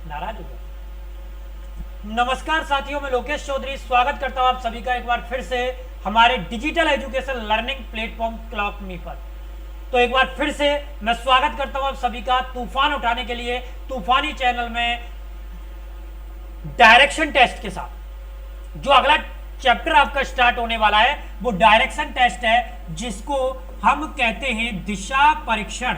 नाराज हो गया। नमस्कार साथियों, मैं लोकेश चौधरी स्वागत करता हूं आप सभी का एक बार फिर से हमारे digital education learning platform clock me पर। तो एक बार फिर से मैं स्वागत करता हूं आप सभी का तूफान उठाने के लिए तूफानी चैनल में डायरेक्शन टेस्ट के साथ। जो अगला चैप्टर आपका स्टार्ट होने वाला है वो डायरेक्शन टेस्ट है, जिसको हम कहते हैं दिशा परीक्षण।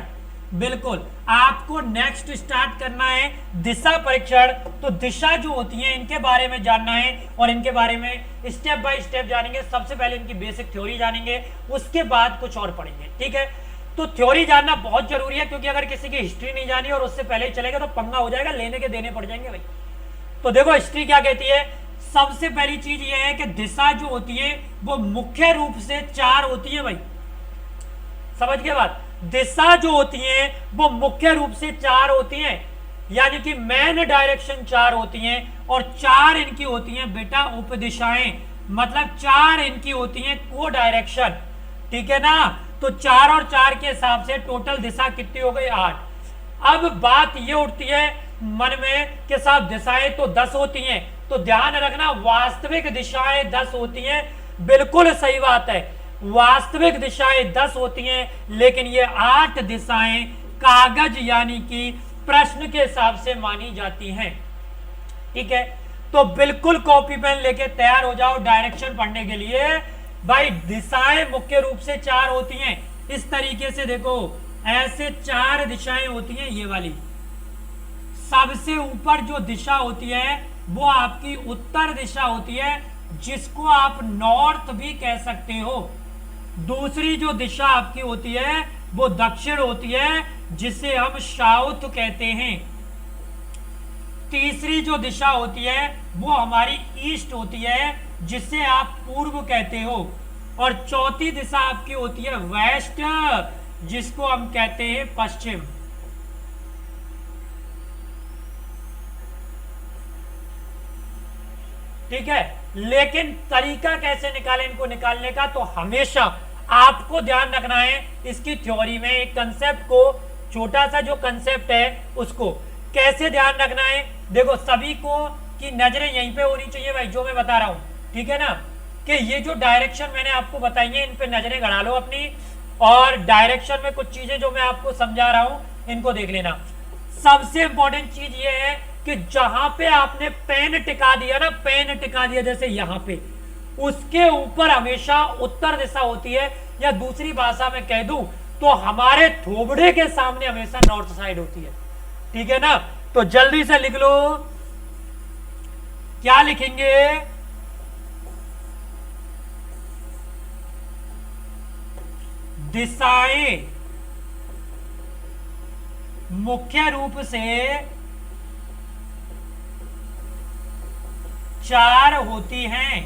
बिल्कुल, आपको नेक्स्ट स्टार्ट करना है दिशा परीक्षण। तो दिशा जो होती है इनके बारे में जानना है और इनके बारे में स्टेप बाय स्टेप जानेंगे। सबसे पहले इनकी बेसिक थ्योरी जानेंगे, उसके बाद कुछ और पढ़ेंगे। ठीक है, तो थ्योरी जानना बहुत जरूरी है, क्योंकि अगर किसी की हिस्ट्री नहीं जानी और उससे पहले ही चलेगा तो पंगा हो जाएगा, लेने के देने पड़ जाएंगे भाई। तो देखो हिस्ट्री क्या कहती है। सबसे पहली चीज ये है कि दिशा जो होती है वो मुख्य रूप से चार होती है भाई। समझ के बात, दिशा जो होती है वो मुख्य रूप से चार होती हैं, यानी कि मेन डायरेक्शन चार होती हैं और चार इनकी होती हैं बेटा उपदिशाएं, मतलब चार इनकी होती हैं को डायरेक्शन। ठीक है ना, तो चार और चार के हिसाब से टोटल दिशा कितनी हो गई 8। अब बात ये उठती है मन में कि साहब दिशाएं तो 10 होती हैं, तो ध्यान रखना वास्तविक दिशाएं 10 होती हैं। बिल्कुल सही बात है, वास्तविक दिशाएं 10 होती हैं, लेकिन ये 8 दिशाएं कागज यानी कि प्रश्न के हिसाब से मानी जाती हैं। ठीक है, तो बिल्कुल कॉपी पेन लेके तैयार हो जाओ डायरेक्शन पढ़ने के लिए। भाई दिशाएं मुख्य रूप से चार होती हैं, इस तरीके से देखो, ऐसे चार दिशाएं होती हैं। ये वाली सबसे ऊपर जो दिशा होती है वो आपकी उत्तर दिशा होती है, जिसको आप नॉर्थ भी कह सकते हो। दूसरी जो दिशा आपकी होती है वो दक्षिण होती है, जिसे हम साउथ कहते हैं। तीसरी जो दिशा होती है वो हमारी ईस्ट होती है, जिसे आप पूर्व कहते हो। और चौथी दिशा आपकी होती है वेस्ट, जिसको हम कहते हैं पश्चिम। ठीक है, लेकिन तरीका कैसे निकालें इनको निकालने का, तो हमेशा आपको ध्यान रखना है इसकी थ्योरी में एक कंसेप्ट को, छोटा सा जो कंसेप्ट है उसको कैसे ध्यान रखना है। देखो सभी को की नजरें यहीं पे होनी चाहिए भाई, जो मैं बता रहा हूं। ठीक है ना, कि ये जो डायरेक्शन मैंने आपको बताई है इन पे नजरें गड़ा लो अपनी, और डायरेक्शन में कुछ चीजें जो मैं आपको समझा रहा हूं इनको देख लेना। सबसे इंपॉर्टेंट चीज ये है कि जहां पे आपने पेन टिका दिया ना, पेन टिका दिया जैसे यहां पे, उसके ऊपर हमेशा उत्तर दिशा होती है, या दूसरी भाषा में कह दूं तो हमारे थोबड़े के सामने हमेशा नॉर्थ साइड होती है। ठीक है ना, तो जल्दी से लिख लो, क्या लिखेंगे, दिशाएं मुख्य रूप से चार होती हैं।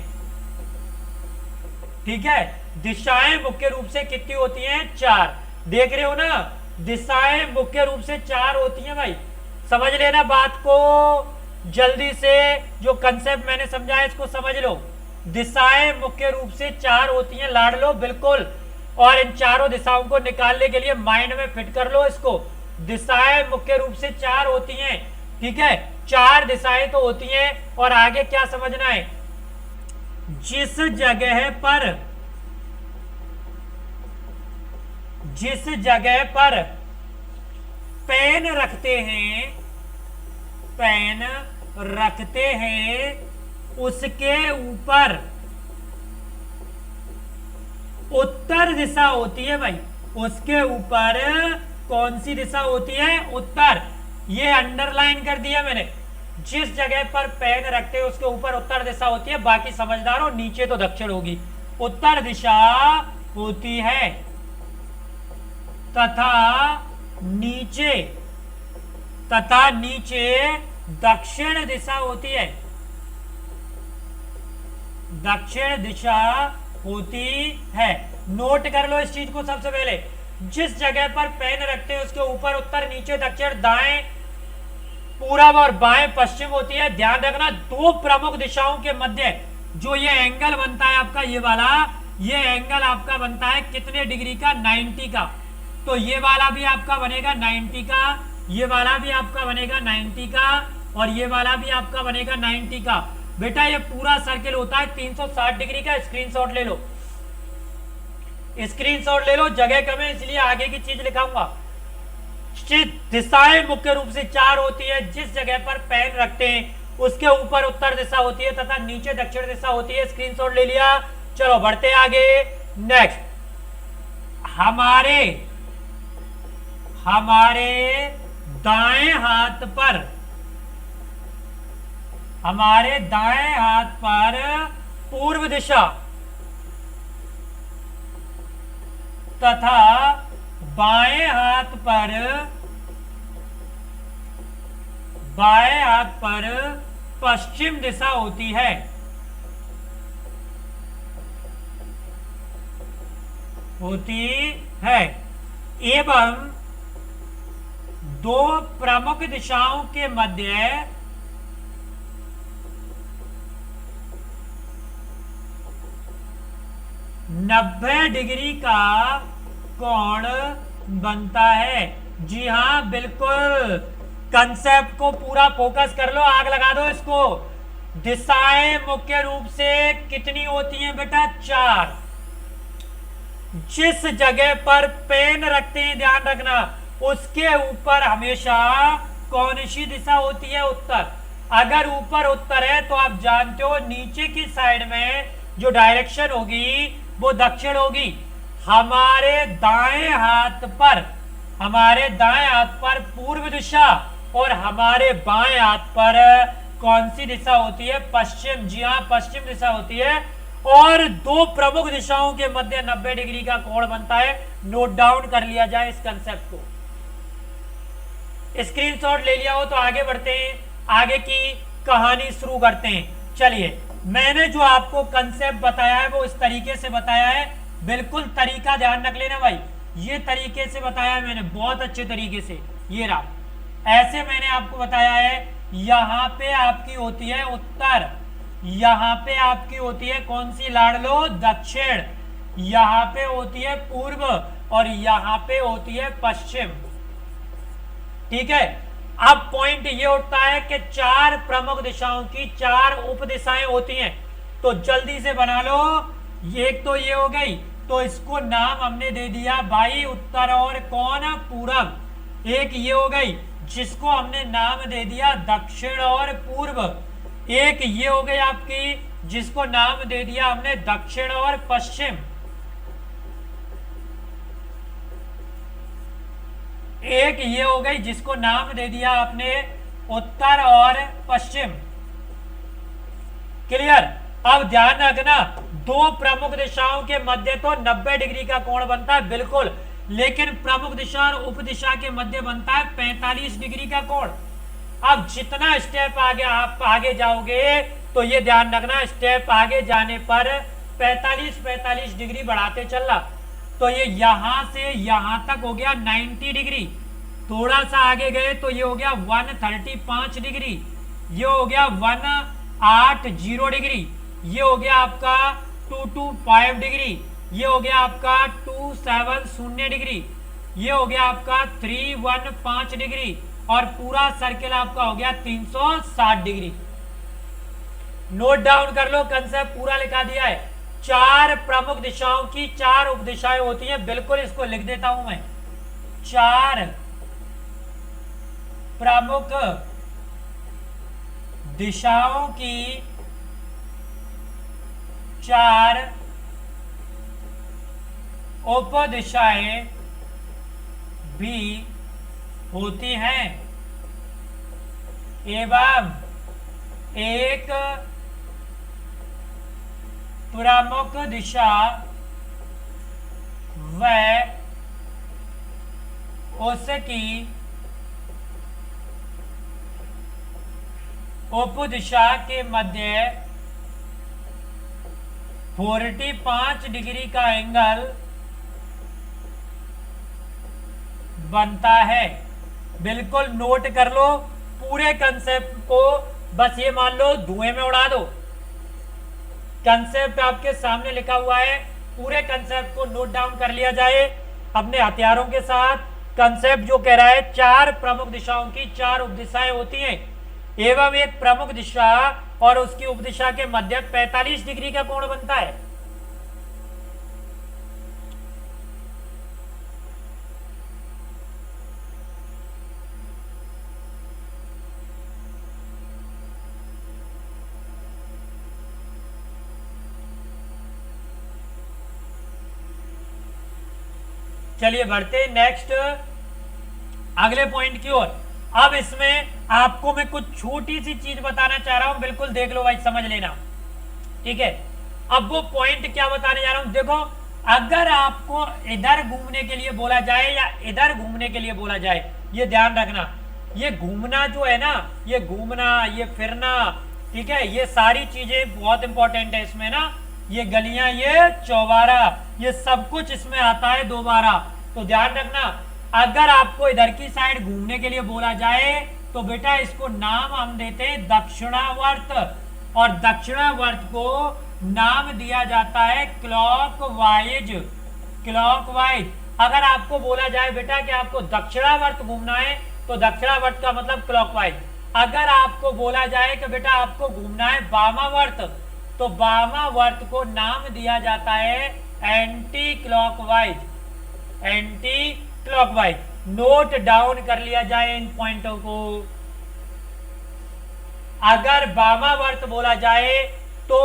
ठीक है, दिशाएं मुख्य रूप से कितनी होती हैं, चार। देख रहे हो ना, दिशाएं मुख्य रूप से चार होती हैं भाई। समझ लेना बात को जल्दी से, जो कंसेप्ट मैंने समझाया इसको समझ लो। दिशाएं मुख्य रूप से चार होती हैं, लाड़ लो बिल्कुल। और इन चारों दिशाओं को निकालने के लिए माइंड में फिट कर लो इसको। दिशाएं मुख्य रूप से चार होती हैं। ठीक है, चार दिशाएं तो होती हैं, और आगे क्या समझना है, जिस जगह पर पेन रखते हैं उसके ऊपर उत्तर दिशा होती है भाई। उसके ऊपर कौन सी दिशा होती है, उत्तर। ये अंडरलाइन कर दिया मैंने, जिस जगह पर पेन रखते हैं उसके ऊपर उत्तर दिशा होती है। बाकी समझदार हो, नीचे तो दक्षिण होगी, उत्तर दिशा होती है, तथा नीचे दक्षिण दिशा होती है, दक्षिण दिशा होती है। नोट कर लो इस चीज को सबसे पहले, जिस जगह पर पेन रखते हैं उसके ऊपर उत्तर, नीचे दक्षिण, दाएं पूरब और बाएं पश्चिम होती है। ध्यान रखना, दो प्रमुख दिशाओं के मध्य जो ये एंगल बनता है आपका, ये वाला, ये एंगल आपका बनता है कितने डिग्री का, 90 का। तो ये वाला भी आपका बनेगा 90 का, ये वाला भी आपका बनेगा 90 का, और ये वाला भी आपका बनेगा 90 का। बेटा ये पूरा सर्किल होता है 360 डिग्री का। स्क्रीनशॉट ले लो, स्क्रीनशॉट ले लो, जगह कम है इसलिए आगे की चीज लिखाऊंगा। दिशाएं मुख्य रूप से 4 होती है। जिस जगह पर पेन रखते हैं उसके ऊपर उत्तर दिशा होती है तथा नीचे दक्षिण दिशा होती है। स्क्रीनशॉट ले लिया, चलो बढ़ते आगे। नेक्स्ट, हमारे दाएं हाथ पर पूर्व दिशा तथा बाएं हाथ पर पश्चिम दिशा होती है। एवं दो प्रमुख दिशाओं के मध्य 90 डिग्री का कोण बनता है। जी हाँ बिल्कुल, कंसेप्ट को पूरा फोकस कर लो, आग लगा दो इसको। दिशाएं मुख्य रूप से कितनी होती हैं बेटा? 4। जिस जगह पर पेन रखते हैं ध्यान रखना, उसके ऊपर हमेशा कौन सी दिशा होती है? उत्तर। अगर ऊपर उत्तर है तो आप जानते हो नीचे की साइड में जो डायरेक्शन होगी वो दक्षिण होगी। हमारे दाएं हाथ पर पूर्व दिशा और हमारे बाएं हाथ पर कौन सी दिशा होती है? पश्चिम। जी हाँ पश्चिम दिशा होती है। और दो प्रमुख दिशाओं के मध्य 90 डिग्री का कोण बनता है। नोट डाउन कर लिया जाए इस कंसेप्ट को। स्क्रीनशॉट ले लिया हो तो आगे बढ़ते हैं, आगे की कहानी शुरू करते हैं। चलिए, मैंने जो आपको कंसेप्ट बताया है वो इस तरीके से बताया है। बिल्कुल तरीका ध्यान रख लेना भाई, ये तरीके से बताया है मैंने, बहुत अच्छे तरीके से। ये रहा, ऐसे मैंने आपको बताया है। यहां पे आपकी होती है उत्तर, यहां पे आपकी होती है कौन सी लाडलो? दक्षिण। यहां पे होती है पूर्व और यहां पे होती है पश्चिम। ठीक है, अब पॉइंट ये उठता है कि 4 प्रमुख दिशाओं की 4 उप दिशाएं होती हैं। तो जल्दी से बना लो। एक तो ये हो गई, तो इसको नाम हमने दे दिया भाई उत्तर और कौन? पूरब। एक ये हो गई जिसको हमने नाम दे दिया दक्षिण और पूर्व। एक ये हो गई आपकी जिसको नाम दे दिया हमने दक्षिण और पश्चिम। एक ये हो गई जिसको नाम दे दिया आपने उत्तर और पश्चिम। क्लियर? अब ध्यान रखना, दो प्रमुख दिशाओं के मध्य तो 90 डिग्री का कोण बनता है बिल्कुल, लेकिन प्रमुख दिशा और उप दिशा के मध्य बनता है 45 डिग्री का कोण। अब जितना स्टेप आगे आप आगे जाओगे तो ये ध्यान रखना, स्टेप आगे जाने पर 45 डिग्री बढ़ाते चलना। तो ये यहां से यहां तक हो गया 90 डिग्री। थोड़ा सा आगे गए तो ये हो गया 135 डिग्री। ये हो गया 180 डिग्री। ये हो गया आपका 225 डिग्री। ये हो गया आपका 270 डिग्री। ये हो गया आपका 315 डिग्री। और पूरा सर्किल आपका हो गया 360 डिग्री। नोट डाउन कर लो, कंसेप्ट पूरा लिखा दिया है। 4 प्रमुख दिशाओं की 4 उप दिशाएं होती हैं। बिल्कुल इसको लिख देता हूं मैं। 4 प्रमुख दिशाओं की 4 उप दिशाएं भी होती हैं एवं एक प्रमुख दिशा व उसकी उप दिशा के मध्य 45 डिग्री का एंगल बनता है। बिल्कुल नोट कर लो पूरे कंसेप्ट को, बस ये मान लो धुएं में उड़ा दो। कंसेप्ट आपके सामने लिखा हुआ है, पूरे कंसेप्ट को नोट डाउन कर लिया जाए अपने हथियारों के साथ। कंसेप्ट जो कह रहा है 4 प्रमुख दिशाओं की 4 उपदिशाएं होती हैं एवं एक प्रमुख दिशा और उसकी उपदिशा के मध्य 45 डिग्री का कोण बनता है। चलिए बढ़ते हैं नेक्स्ट अगले पॉइंट की ओर। अब इसमें आपको मैं कुछ छोटी सी चीज बताना चाह रहा हूं, बिल्कुल देख लो भाई, समझ लेना, ठीक है। अब वो पॉइंट क्या बताने जा रहा हूं, देखो, अगर आपको इधर घूमने के लिए बोला जाए या इधर घूमने के लिए बोला जाए, ये ध्यान रखना, ये घूमना जो है ना, ये घूमना, ये फिरना, ठीक है, ये सारी चीजें बहुत इंपॉर्टेंट है इसमें ना। ये गलियां, ये चौबारा, ये सब कुछ इसमें आता है दोबारा। तो ध्यान रखना, अगर आपको इधर की साइड घूमने के लिए बोला जाए तो बेटा इसको नाम हम देते हैं दक्षिणावर्त, और दक्षिणावर्त को नाम दिया जाता है क्लॉकवाइज। क्लॉकवाइज। अगर आपको बोला जाए बेटा कि आपको दक्षिणावर्त घूमना है तो दक्षिणावर्त का मतलब क्लॉकवाइज। अगर आपको बोला जाए कि बेटा आपको घूमना है वामावर्त तो वामावर्त को नाम दिया जाता है anti clockwise. Anti clockwise. Note down कर लिया जाए इन पॉइंटों को। अगर वामावर्त बोला जाए तो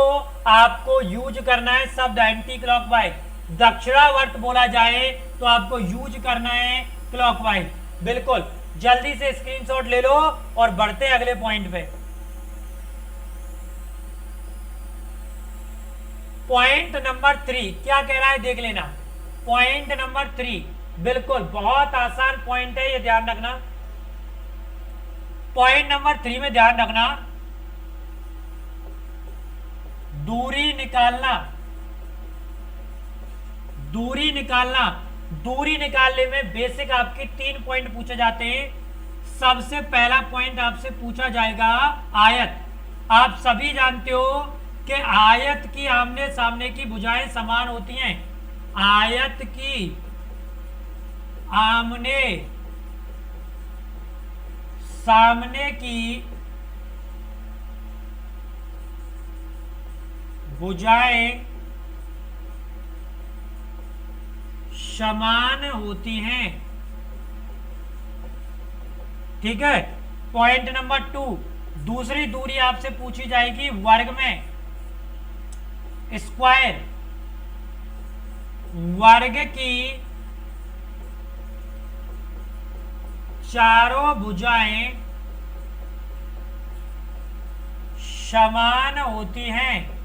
आपको यूज करना है शब्द एंटी क्लॉकवाइज। दक्षिणावर्त बोला जाए तो आपको यूज करना है क्लॉकवाइज। बिल्कुल, जल्दी से स्क्रीनशॉट ले लो और बढ़ते हैं अगले पॉइंट पे। पॉइंट नंबर 3 क्या कह रहा है देख लेना। पॉइंट नंबर 3 बिल्कुल बहुत आसान पॉइंट है, ये ध्यान रखना। पॉइंट नंबर 3 में ध्यान रखना, दूरी निकालना। दूरी निकालना, दूरी निकालने में बेसिक आपके 3 पॉइंट पूछे जाते हैं। सबसे पहला पॉइंट आपसे पूछा जाएगा आयत। आप सभी जानते हो कि आयत की आमने सामने की भुजाएं समान होती हैं। आयत की आमने सामने की भुजाएं समान होती हैं, ठीक है। पॉइंट नंबर 2, दूसरी दूरी आपसे पूछी जाएगी वर्ग में। स्क्वायर, वर्ग की चारों भुजाएं समान होती हैं।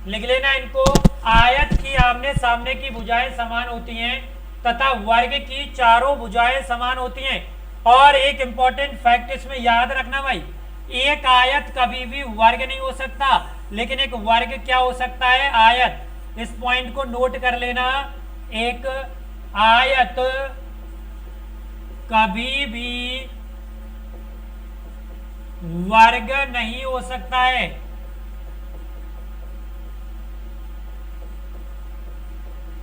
लिख लेना इनको, आयत की आमने सामने की भुजाएं समान होती हैं तथा वर्ग की चारों भुजाएं समान होती हैं। और एक इंपॉर्टेंट फैक्ट इसमें याद रखना भाई, एक आयत कभी भी वर्ग नहीं हो सकता, लेकिन एक वर्ग क्या हो सकता है, आयत। इस पॉइंट को नोट कर लेना, एक आयत कभी भी वर्ग नहीं हो सकता है।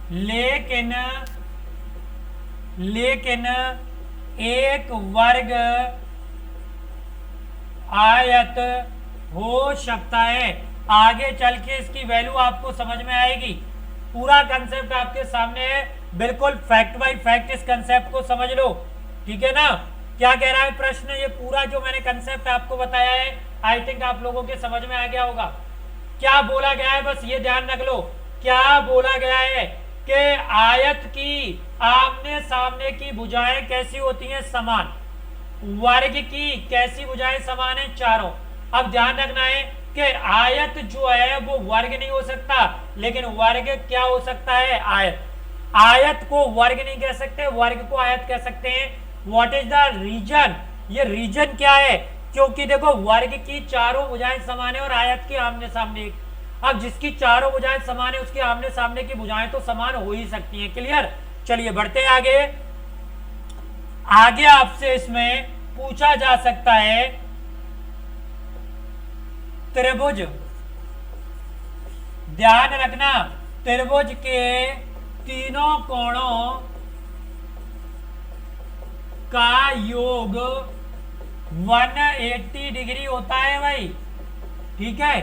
लेकिन एक वर्ग आयत हो सकता है। आगे चल के इसकी वैल्यू आपको समझ में आएगी। पूरा कंसेप्ट आपके सामने है, बिल्कुल फैक्ट बाय फैक्ट इस कंसेप्ट को समझ लो, ठीक है ना। क्या कह रहा है प्रश्न, ये पूरा जो मैंने कंसेप्ट आपको बताया है आई थिंक आप लोगों के समझ में आ गया होगा। क्या बोला गया है बस ये ध्यान रख लो, क्या बोला गया है कि आयत की आमने सामने की भुजाएं कैसी होती हैं, समान। वर्ग की कैसी भुजाएं समान है, चारों। अब ध्यान रखना है कि आयत जो है वो वर्ग नहीं हो सकता, लेकिन वर्ग क्या हो सकता है, आयत। आयत को वर्ग नहीं कह सकते, वर्ग को आयत कह सकते हैं। व्हाट इज द रीजन, ये रीजन क्या है, क्योंकि देखो वर्ग की चारों भुजाएं समान है और आयत की आमने सामने। अब जिसकी चारों भुजाएं समान है उसकी आमने सामने की भुजाएं तो समान हो ही सकती हैं। क्लियर। चलिए बढ़ते हैं आगे। आगे आपसे इसमें पूछा जा सकता है त्रिभुज। ध्यान रखना, त्रिभुज के तीनों कोणों का योग 180 डिग्री होता है भाई। ठीक है,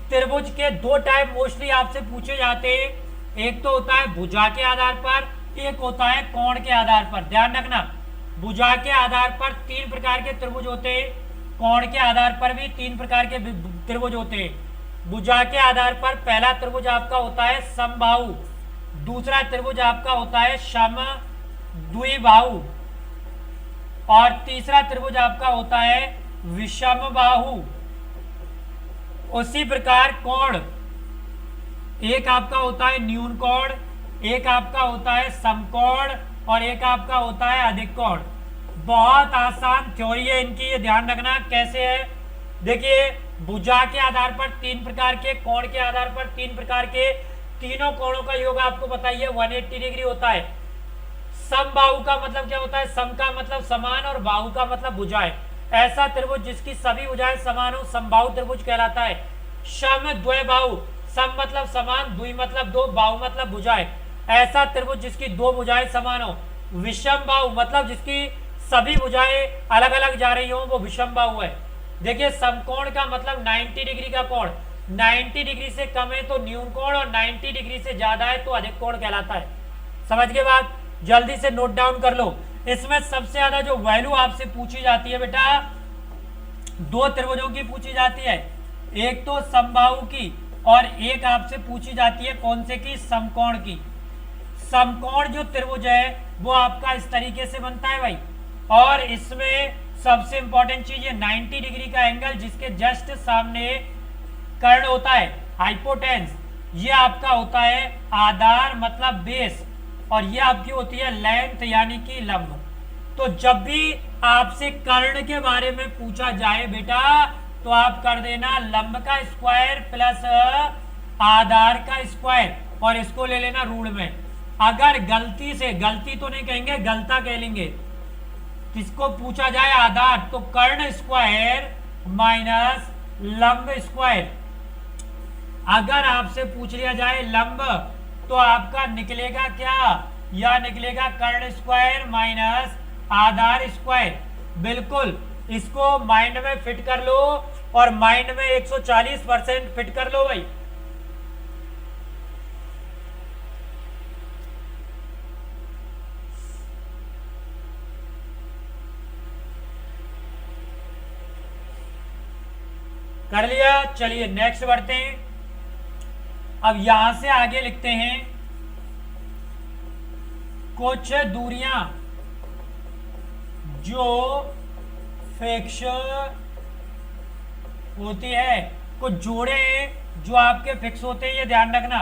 त्रिभुज के दो टाइप मोस्टली आपसे पूछे जाते हैं, एक तो होता है भुजा के आधार पर, एक होता है कोण के आधार पर। ध्यान रखना, भुजा के आधार पर 3 प्रकार के त्रिभुज होते हैं, कोण के आधार पर भी 3 प्रकार के त्रिभुज होते हैं। भुजा के आधार पर पहला त्रिभुज आपका होता है समबाहु, दूसरा त्रिभुज आपका होता है सम द्विबाहु, और तीसरा त्रिभुज आपका होता है विषम बाहु। उसी प्रकार कोण, एक आपका होता है न्यून कोण, एक आपका होता है समकोण, और एक आपका होता है अधिक कोण। बहुत आसान थ्योरी है इनकी, ये ध्यान रखना कैसे है। देखिए, भुजा के आधार पर 3 प्रकार के, कोण के आधार पर 3 प्रकार के, तीनों कोणों का योग आपको बताइए 180 डिग्री होता है। समबाहु का मतलब क्या होता है? सम का मतलब समान और बाहु का मतलब भुजाएं। ऐसा त्रिभुज जिसकी सभी भुजाएं समान हो समबाहु त्रिभुज कहलाता है। सम द्वैबाहु, सम मतलब समान, द्वि मतलब दो, बाहु मतलब भुजाएं। ऐसा त्रिभुज जिसकी दो भुजाएं समान हो। विषम बाहु मतलब जिसकी सभी भुजाएं अलग अलग जा रही हो, वो विषम बाहु है। देखिए, समकोण का मतलब 90 डिग्री का कोण, 90 डिग्री से कम है तो न्यून कोण, और 90 डिग्री से ज्यादा है तो अधिक कोण कहलाता है। समझ के बाद जल्दी से नोट डाउन कर लो। इसमें सबसे ज्यादा जो वैल्यू आपसे पूछी जाती है बेटा, दो त्रिभुजों की पूछी जाती है, एक तो समबाहु की और एक आपसे पूछी जाती है कौन से की? समकोण की। समकोण जो त्रिभुज है वो आपका इस तरीके से बनता है भाई, और इसमें सबसे इंपॉर्टेंट चीज है 90 डिग्री का एंगल, जिसके जस्ट सामने कर्ण होता है, हाइपोटेन्स। ये आपका होता है आधार मतलब बेस, और ये आपकी होती है लेंथ यानी कि लंब। तो जब भी आपसे कर्ण के बारे में पूछा जाए बेटा, तो आप कर देना लंब का स्क्वायर प्लस आधार का स्क्वायर, और इसको ले लेना रूल में। अगर गलती से, गलती तो नहीं कहेंगे, गलता कह लेंगे, किसको पूछा जाए आधार, तो कर्ण स्क्वायर माइनस लंब स्क्वायर। अगर आपसे पूछ लिया जाए लंब, तो आपका निकलेगा क्या? या निकलेगा कर्ण स्क्वायर माइनस आधार स्क्वायर। बिल्कुल, इसको माइंड में फिट कर लो, और माइंड में 140% फिट कर लो भाई। कर लिया? चलिए नेक्स्ट बढ़ते हैं। अब यहां से आगे लिखते हैं कुछ दूरियां जो फिक्स होती है, कुछ जोड़े जो आपके फिक्स होते हैं, ये ध्यान रखना।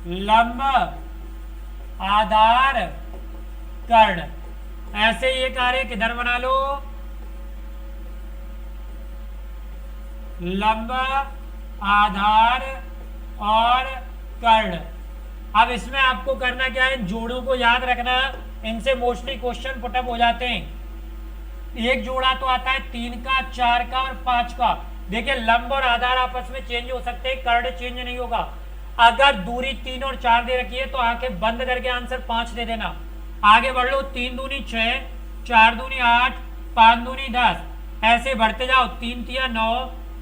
लंब, आधार, कर्ण, ऐसे ये कार्य किधर बना लो? लंब, आधार और कर्ण। अब इसमें आपको करना क्या है? इन जोड़ों को याद रखना, इनसे मोस्टली क्वेश्चन पुटअप हो जाते हैं। एक जोड़ा तो आता है 3 का, 4 का और 5 का। देखिए, लंब और आधार आपस में चेंज हो सकते हैं, कर्ण चेंज नहीं होगा। अगर दूरी 3 और 4 दे रखी है तो आंखें बंद करके आंसर 5 दे देना। आगे बढ़ लो, 3 दूनी 6, 4 दूनी 8, 5 दूनी 10, ऐसे बढ़ते जाओ। 3 तिया 9,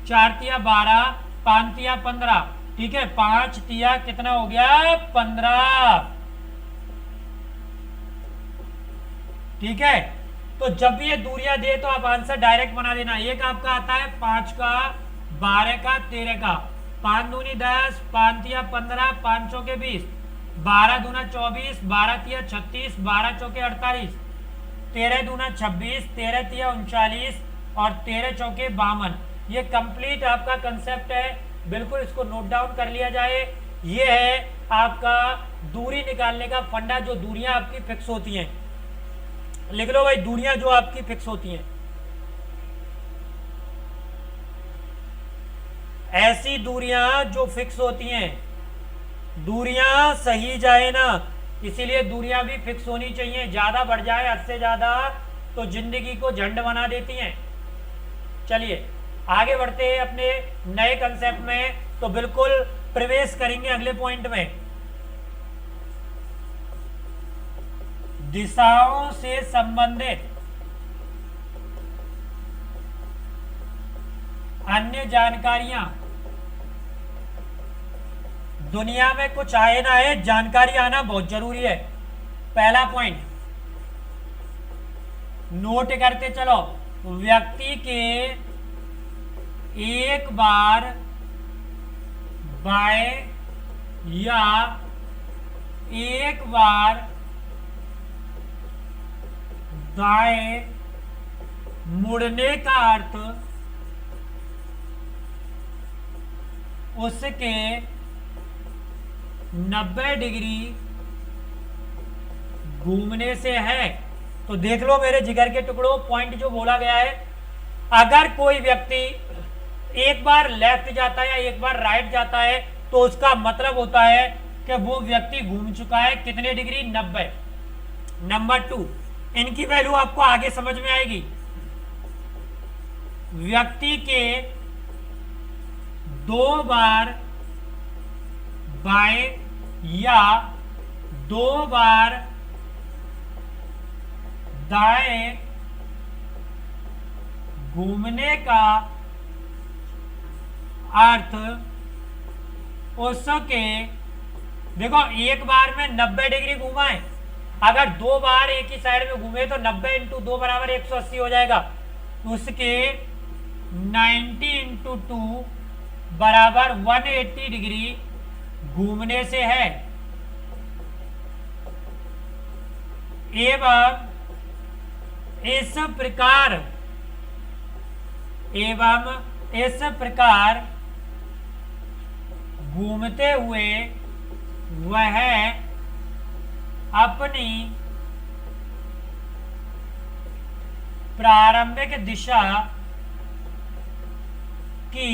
4 तिया 12, 5 तिया 15। ठीक है, 5 तिया कितना हो गया? 15। ठीक है, तो जब भी ये दूरियां दे तो आप आंसर डायरेक्ट बना देना। एक आपका आता है 5 का, 12 का, 13 का। 5 दूनी 10, 5 तिया 15, 5 चौके 20, 12 दूना 24, 12 तिया 36, 12 चौके 48, 13 दूना 26, 13 तिया 39 और 13 चौके 52। ये कंप्लीट आपका कंसेप्ट है, बिल्कुल इसको नोट डाउन कर लिया जाए। ये है आपका दूरी निकालने का फंडा, जो दूरियां आपकी फिक्स होती हैं। लिख लो भाई, दूरियां जो आपकी फिक्स होती हैं। ऐसी दूरियां जो फिक्स होती हैं, दूरियां सही जाए ना, इसीलिए दूरियां भी फिक्स होनी चाहिए। ज्यादा बढ़ जाए हद से ज्यादा तो जिंदगी को झंड बना देती हैं। चलिए आगे बढ़ते हैं अपने नए कंसेप्ट में, तो बिल्कुल प्रवेश करेंगे अगले पॉइंट में। दिशाओं से संबंधित अन्य जानकारियां। दुनिया में कुछ आए ना आए, जानकारी आना बहुत जरूरी है। पहला पॉइंट नोट करते चलो। व्यक्ति के एक बार बाएं या एक बार दाएं मुड़ने का अर्थ उसके 90 डिग्री घूमने से है। तो देख लो मेरे जिगर के टुकड़ों, पॉइंट जो बोला गया है, अगर कोई व्यक्ति एक बार लेफ्ट जाता है या एक बार राइट जाता है तो उसका मतलब होता है कि वो व्यक्ति घूम चुका है कितने डिग्री, 90। नंबर 2, इनकी वैल्यू आपको आगे समझ में आएगी। व्यक्ति के 2 बार बाएं या 2 बार दाएं घूमने का अर्थ उसके, देखो एक बार में 90 डिग्री घूमा है, अगर 2 बार एक ही साइड में घूमे तो 90 इंटू 2 बराबर 180 हो जाएगा। उसके 90 इंटू 2 बराबर 180 डिग्री घूमने से है। एवं इस प्रकार घूमते हुए वह अपनी प्रारंभिक दिशा की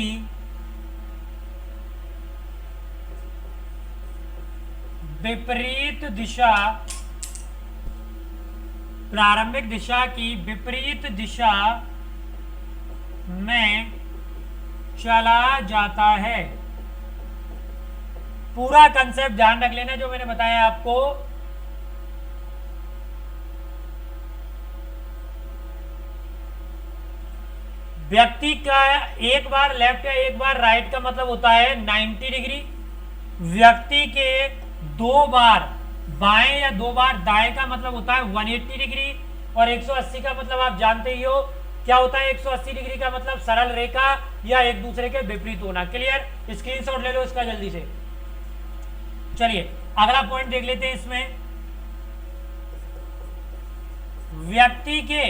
विपरीत दिशा में चला जाता है। पूरा कंसेप्ट ध्यान रख लेना जो मैंने बताया आपको। व्यक्ति का एक बार लेफ्ट या एक बार राइट का मतलब होता है 90 डिग्री। व्यक्ति के 2 बार बाएं या 2 बार दाएं का मतलब होता है 180 डिग्री। और 180 का मतलब आप जानते ही हो क्या होता है। 180 डिग्री का मतलब सरल रेखा या एक दूसरे के विपरीत होना। क्लियर? स्क्रीनशॉट ले लो इसका जल्दी से। चलिए अगला पॉइंट देख लेते हैं। इसमें व्यक्ति के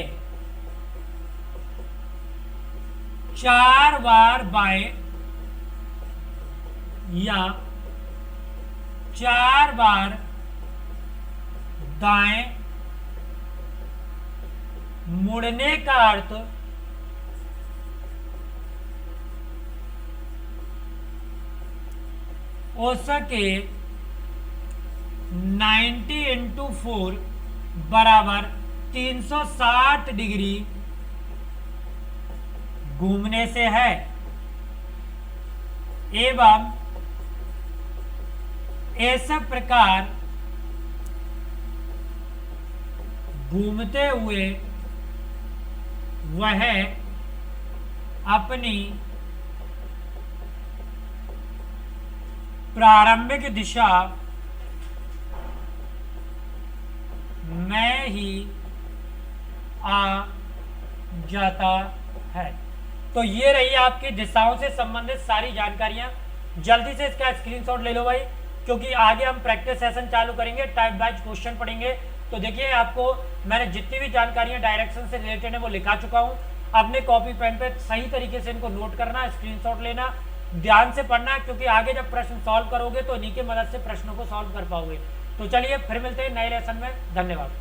4 बार बाएं या 4 बार दाएं मुड़ने का अर्थ उसके 90 इंटू 4 बराबर 360 डिग्री घूमने से है। एवं इस प्रकार घूमते हुए वह अपनी प्रारंभिक दिशा में ही आ जाता है। तो ये रही आपकी दिशाओं से संबंधित सारी जानकारियां। जल्दी से इसका स्क्रीनशॉट ले लो भाई, क्योंकि आगे हम प्रैक्टिस सेशन चालू करेंगे, टाइप वाइज क्वेश्चन पढ़ेंगे। तो देखिए आपको मैंने जितनी भी जानकारियां डायरेक्शन से रिलेटेड है वो लिखा चुका हूं। अपने कॉपी पेन पे सही तरीके से इनको नोट करना, स्क्रीनशॉट लेना, ध्यान से पढ़ना, क्योंकि आगे जब प्रश्न सॉल्व करोगे तो इन्हीं की मदद से प्रश्नों को सॉल्व कर पाओगे। तो चलिए फिर मिलते हैं नए लेसन में। धन्यवाद।